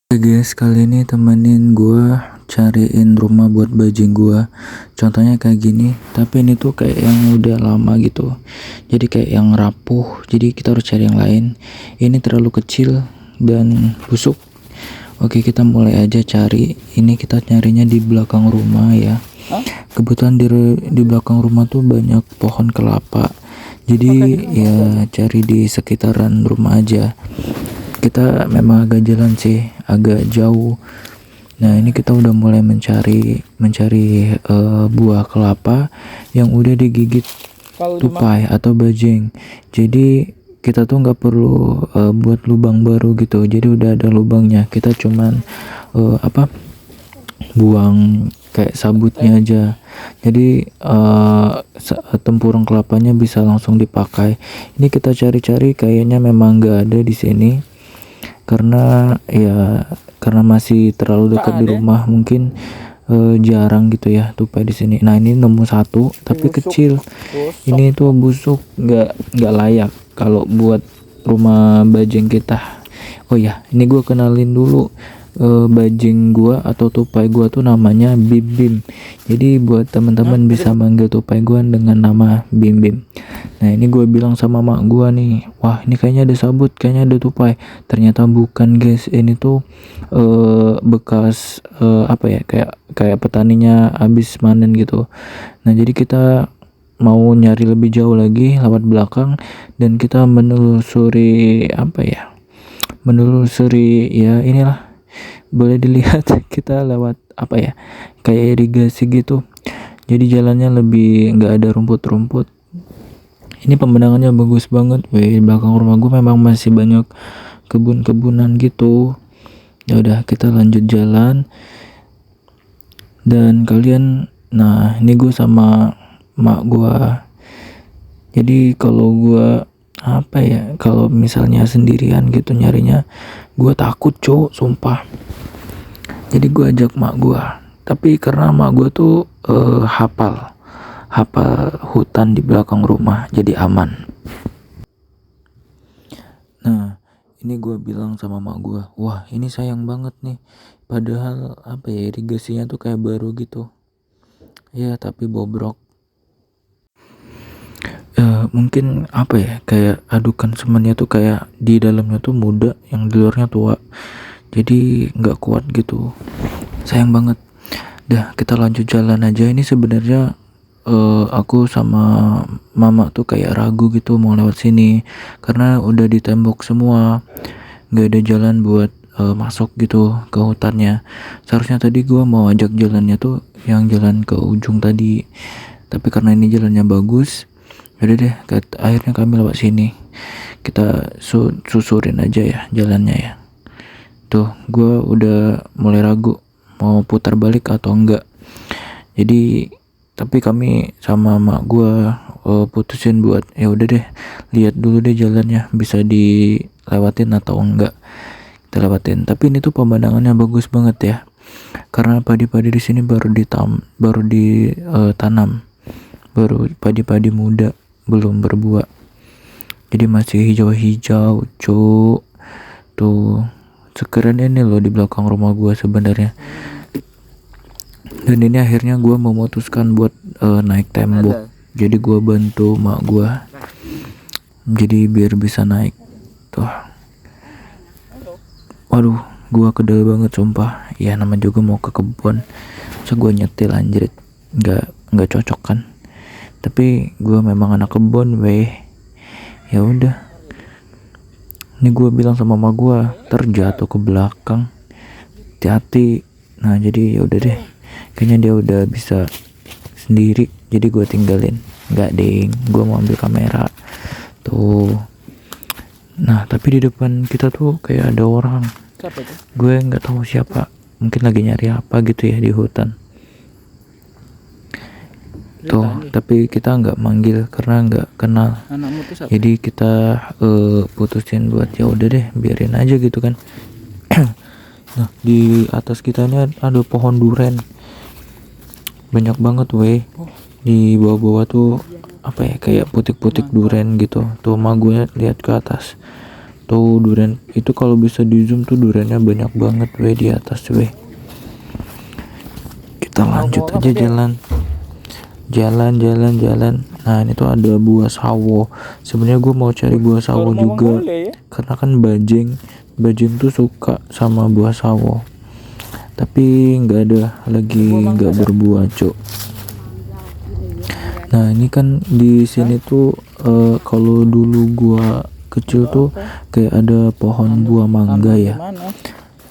Oke guys, kali ini temenin gua cariin rumah buat bajing gua. Contohnya kayak gini, tapi ini tuh kayak yang udah lama gitu. Jadi kayak yang rapuh, jadi kita harus cari yang lain. Ini terlalu kecil dan busuk. Oke, kita mulai aja cari. Ini kita nyarinya di belakang rumah ya. Kebetulan di belakang rumah tuh banyak pohon kelapa. Jadi ya cari di sekitaran rumah aja. Kita memang agak jalan sih, agak jauh. Nah, ini kita udah mulai mencari buah kelapa yang udah digigit tupai atau bajing. Jadi kita tuh nggak perlu buat lubang baru gitu. Jadi udah ada lubangnya. Kita cuman buang kayak sabutnya aja. Jadi tempurung kelapanya bisa langsung dipakai. Ini kita cari-cari, kayaknya memang nggak ada di sini. Karena masih terlalu dekat di rumah, mungkin jarang gitu ya tupai di sini. Nah, ini nemu satu tapi kecil. Ini tuh busuk, nggak layak kalau buat rumah bajing kita. Oh ya, ini gue kenalin dulu. Bajing gua atau tupai gua tuh namanya Bim Bim. Jadi buat teman-teman bisa manggil tupai gua dengan nama Bim Bim. Nah, ini gue bilang sama mak gua nih, wah ini kayaknya ada sabut, kayaknya ada tupai. Ternyata bukan guys, ini tuh bekas kayak petaninya habis manen gitu. Nah, jadi kita mau nyari lebih jauh lagi lewat belakang dan kita menelusuri ya inilah, boleh dilihat kita lewat kayak irigasi gitu. Jadi jalannya lebih nggak ada rumput-rumput. Ini pemandangannya bagus banget. Di belakang rumah gue memang masih banyak kebun-kebunan gitu. Ya udah, kita lanjut jalan. Dan kalian, nah ini gue sama mak gue. Jadi kalau gue kalau misalnya sendirian gitu nyarinya, gue takut cowok, sumpah. Jadi gue ajak mak gue, tapi karena mak gue tuh hafal hutan di belakang rumah, jadi aman. Nah, ini gue bilang sama mak gue, wah ini sayang banget nih, padahal irigasinya tuh kayak baru gitu ya, tapi bobrok. Mungkin kayak adukan semennya tuh kayak di dalamnya tuh muda, yang di luarnya tua, jadi nggak kuat gitu, sayang banget. Dah, kita lanjut jalan aja. Ini sebenarnya aku sama mama tuh kayak ragu gitu mau lewat sini karena udah ditembok semua, nggak ada jalan buat masuk gitu ke hutannya. Seharusnya tadi gua mau ajak jalannya tuh yang jalan ke ujung tadi, tapi karena ini jalannya bagus, udah deh akhirnya kami lewat sini. Kita susurin aja ya jalannya ya. Tuh, gua udah mulai ragu mau putar balik atau enggak. Jadi tapi kami sama mak gua putusin buat ya udah deh, lihat dulu deh jalannya bisa dilewatin atau enggak. Kita lewatin. Tapi ini tuh pemandangannya bagus banget ya, karena padi-padi di sini baru ditanam, baru padi-padi muda, belum berbuah, jadi masih hijau-hijau tuh. Sekeren ini loh di belakang rumah gua sebenarnya. Dan ini akhirnya gue memutuskan buat naik tembok. Jadi gue bantu mak gue, jadi biar bisa naik. Tuh, waduh, gue kedel banget sumpah. Ya namanya juga mau ke kebun, so gue nyetil anjrit, nggak cocok kan. Tapi gue memang anak kebun ya udah. Ini gue bilang sama mak gue, terjatuh ke belakang, hati-hati. Nah, jadi ya udah deh, kayaknya dia udah bisa sendiri, jadi gue tinggalin. Nggak ding, gue mau ambil kamera tuh. Nah, tapi di depan kita tuh kayak ada orang. Siapa itu? Gue nggak tahu siapa, mungkin lagi nyari apa gitu ya di hutan tuh. Tapi kita nggak manggil karena nggak kenal. Jadi kita putusin buat ya udah deh, biarin aja gitu kan. Nah, di atas kitanya ada pohon duren, banyak banget di bawah-bawah tuh kayak putik-putik duren gitu. Tuh, mak gue lihat ke atas Tuh durian itu kalau bisa di zoom tuh duriannya banyak banget weh di atas weh. Kita lanjut aja jalan. Nah ini tuh ada buah sawo. Sebenarnya gue mau cari buah sawo juga karena kan bajing tuh suka sama buah sawo, tapi nggak ada lagi, nggak berbuah cuk. Nah ini kan di sini tuh kalau dulu gua kecil tuh kayak ada pohon buah mangga ya.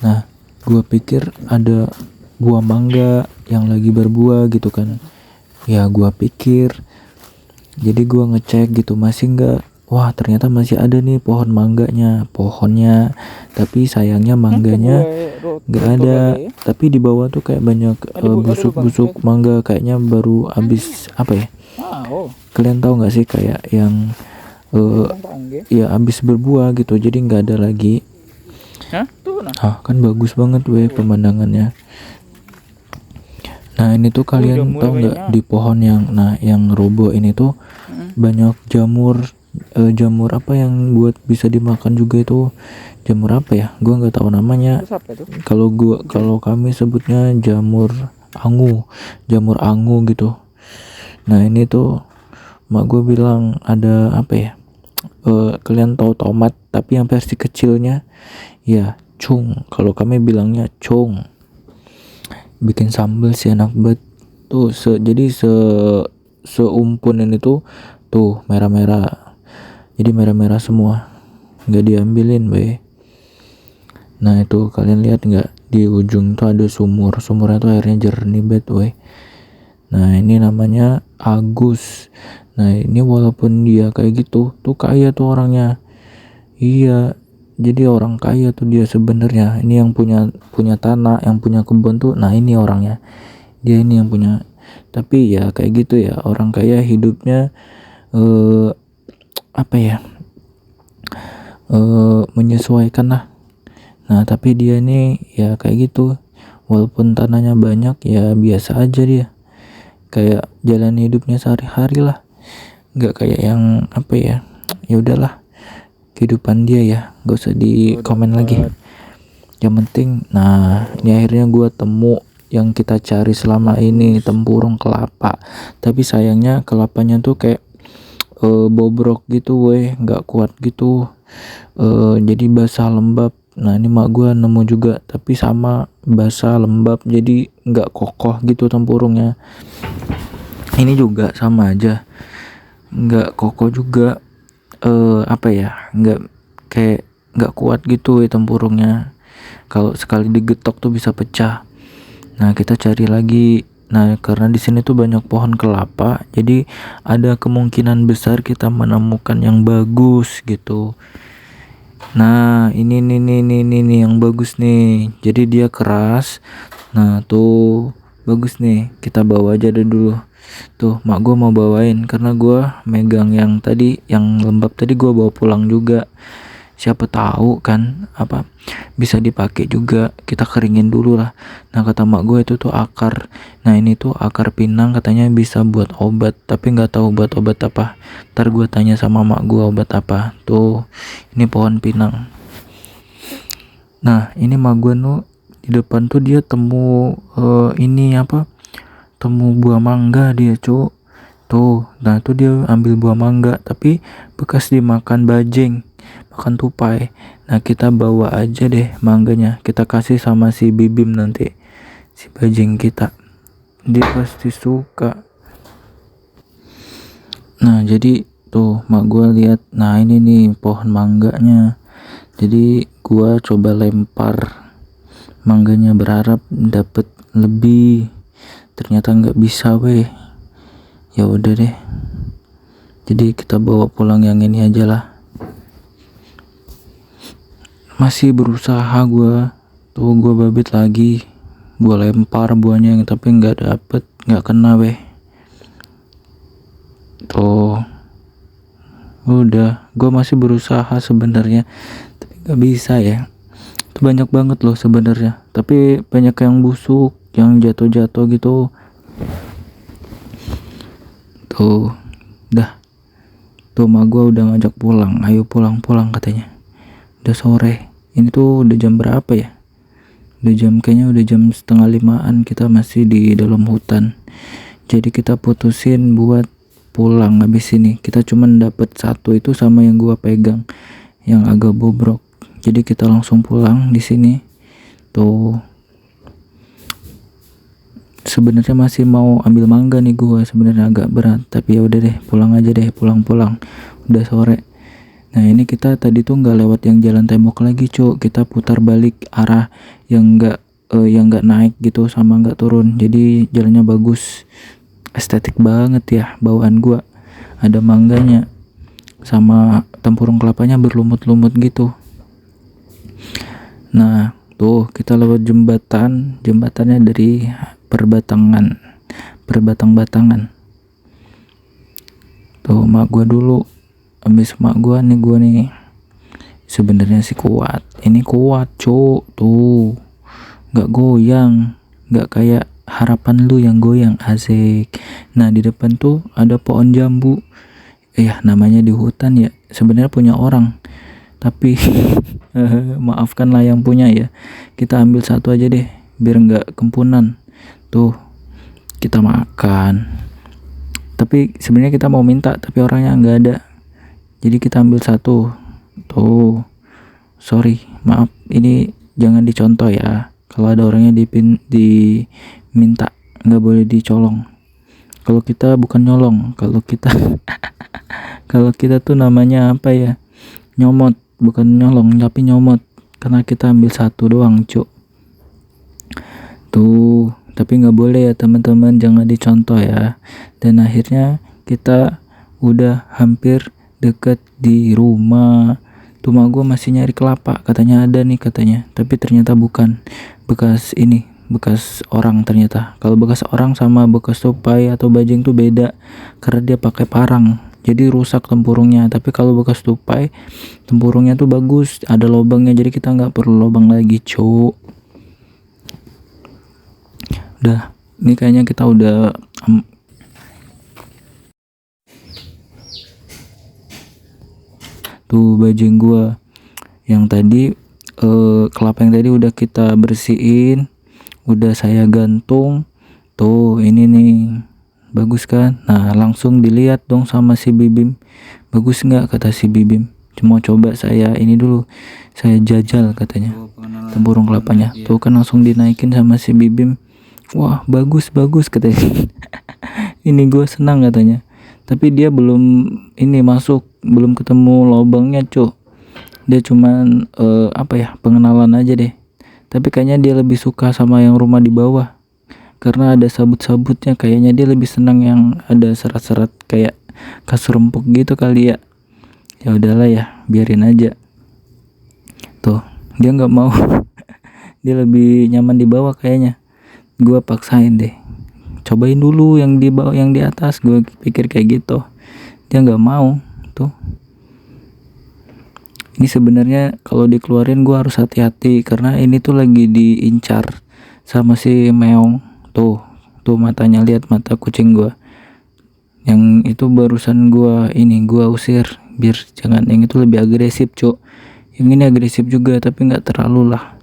Nah gua pikir ada buah mangga yang lagi berbuah gitu kan. Ya gua pikir, jadi gua ngecek gitu masih nggak. Wah ternyata masih ada nih pohonnya, tapi sayangnya mangganya nggak ada. Tapi di bawah tuh kayak banyak busuk-busuk mangga, kayaknya baru habis apa ya? Kalian tahu nggak sih kayak yang ya habis berbuah gitu, jadi nggak ada lagi. Kan bagus banget weh pemandangannya. Nah ini tuh kalian tahu nggak di pohon yang roboh ini tuh banyak jamur apa yang buat bisa dimakan juga. Itu jamur apa ya, gua nggak tahu namanya. Kalau kami sebutnya jamur angu gitu. Nah ini tuh mak gue bilang ada apa ya, kalian tahu tomat tapi yang versi kecilnya ya, cung, kalau kami bilangnya cung. Bikin sambal sih enak banget tuh. Jadi seumpun ini tuh merah-merah, jadi merah-merah semua, nggak diambilin weh. Nah itu kalian lihat nggak, di ujung tuh ada sumurnya tuh airnya jernih banget weh. Nah ini namanya Agus. Nah ini walaupun dia kayak gitu tuh kaya tuh orangnya. Iya, jadi orang kaya tuh dia sebenarnya. Ini yang punya tanah, yang punya kebun tuh. Nah ini orangnya, dia ini yang punya. Tapi ya kayak gitu ya, orang kaya hidupnya apa ya, menyesuaikan lah. Nah tapi dia nih ya kayak gitu, walaupun tanahnya banyak ya biasa aja dia, kayak jalan hidupnya sehari-hari lah, nggak kayak yang apa ya. Ya udahlah, kehidupan dia ya, nggak usah di komen lagi. Yang penting, nah ini akhirnya gue temu yang kita cari selama ini, tempurung kelapa. Tapi sayangnya kelapanya tuh kayak bobrok gitu weh, nggak kuat gitu, jadi basah lembab. Nah ini mak gue nemu juga, tapi sama basah lembab, jadi nggak kokoh gitu tempurungnya. Ini juga sama aja, nggak kokoh juga, apa ya, nggak kuat gitu tempurungnya. Kalau sekali digetok tuh bisa pecah. Nah kita cari lagi. Nah karena di sini tuh banyak pohon kelapa, jadi ada kemungkinan besar kita menemukan yang bagus gitu. Nah ini nih yang bagus nih, jadi dia keras. Nah tuh bagus nih, kita bawa aja dulu. Tuh mak gue mau bawain, karena gue megang yang tadi, yang lembab tadi gue bawa pulang juga. Siapa tahu kan apa bisa dipakai juga, kita keringin dulu lah. Nah kata mak gue itu tuh akar. Nah ini tuh akar pinang, katanya bisa buat obat, tapi nggak tahu buat obat apa. Ntar gue tanya sama mak gue obat apa. Tuh ini pohon pinang. Nah ini mak gue tuh di depan tuh dia temu ini apa, temu buah mangga dia cuk. Tuh, nah tuh dia ambil buah mangga, tapi bekas dimakan bajing, makan tupai. Nah kita bawa aja deh mangganya, kita kasih sama si Bibim nanti, si bajing kita, dia pasti suka. Nah jadi tuh mak gua lihat, nah ini nih pohon mangganya. Jadi gua coba lempar mangganya berharap dapet lebih, ternyata nggak bisa weh. Ya udah deh, jadi kita bawa pulang yang ini aja lah. Masih berusaha gue babit lagi, gue lempar buahnya tapi nggak dapet, nggak kena weh. Tuh udah, gue masih berusaha sebenarnya, tapi nggak bisa ya. Itu banyak banget loh sebenarnya, tapi banyak yang busuk, yang jatuh-jatuh gitu. Tuh mak gue udah ngajak pulang, ayo pulang katanya. udah sore. Ini tuh udah jam berapa ya? Kayaknya udah jam setengah 5-an. Kita masih di dalam hutan. Jadi kita putusin buat pulang habis ini. Kita cuman dapet satu itu sama yang gua pegang, yang agak bobrok. Jadi kita langsung pulang di sini. Tuh. Sebenarnya masih mau ambil mangga nih gua, sebenarnya agak berat, tapi ya udah deh, pulang aja deh, pulang. Udah sore. Nah, ini kita tadi tuh nggak lewat yang jalan tembok lagi, Cuk. Kita putar balik arah yang nggak naik gitu sama nggak turun. Jadi jalannya bagus. Estetik banget ya bawaan gua. Ada mangganya sama tempurung kelapanya berlumut-lumut gitu. Nah, tuh kita lewat jembatannya dari perbatang-batangan. Tuh mak gua dulu, habis mak gua nih sebenarnya sih kuat. Ini kuat, Cuk. Tuh nggak goyang, nggak kayak harapan lu yang goyang. Asik. Nah, di depan tuh ada pohon jambu. Namanya di hutan ya, sebenarnya punya orang, tapi maafkanlah yang punya ya. Kita ambil satu aja deh biar nggak kempunan. Tuh kita makan, tapi sebenarnya kita mau minta tapi orangnya nggak ada, jadi kita ambil satu. Tuh, sorry, maaf, ini jangan dicontoh ya. Kalau ada orangnya diminta, nggak boleh dicolong. Kalau kita bukan nyolong, kalau kita kalau kita tuh namanya apa ya, nyomot. Bukan nyolong tapi nyomot, karena kita ambil satu doang, Cuk. Tuh, tapi nggak boleh ya teman-teman, jangan dicontoh ya. Dan akhirnya kita udah hampir deket di rumah. Tuh mak gue masih nyari kelapa, katanya ada nih katanya, tapi ternyata bukan. Bekas orang ternyata. Kalau bekas orang sama bekas tupai atau bajing tuh beda, karena dia pakai parang, jadi rusak tempurungnya. Tapi kalau bekas tupai, tempurungnya tuh bagus, ada lubangnya, jadi kita nggak perlu lubang lagi, Cuk. Udah, ini kayaknya kita udah tuh bajing gua yang tadi, kelapa yang tadi udah kita bersihin, udah saya gantung. Tuh ini nih, bagus kan? Nah, langsung dilihat dong sama si Bibim, bagus nggak, kata si Bibim. Cuma coba saya ini dulu, saya jajal katanya tempurung kelapanya. Tuh kan langsung dinaikin sama si Bibim. Wah, bagus katanya. Ini gue senang katanya, tapi dia belum belum ketemu lobangnya, Cuk. Dia cuman pengenalan aja deh. Tapi kayaknya dia lebih suka sama yang rumah di bawah, karena ada sabut-sabutnya. Kayaknya dia lebih senang yang ada serat-serat kayak kasur empuk gitu kali ya. Ya udahlah ya, biarin aja. Tuh, dia nggak mau. Dia lebih nyaman di bawah kayaknya. Gua paksain deh, cobain dulu yang di bawah, yang di atas. Gue pikir kayak gitu, dia nggak mau. Tuh, ini sebenarnya kalau dikeluarin gue harus hati-hati, karena ini tuh lagi diincar sama si meong. Tuh matanya, lihat mata kucing gue. Yang itu barusan gue usir biar jangan. Yang itu lebih agresif, Cuk. Yang ini agresif juga tapi nggak terlalu lah.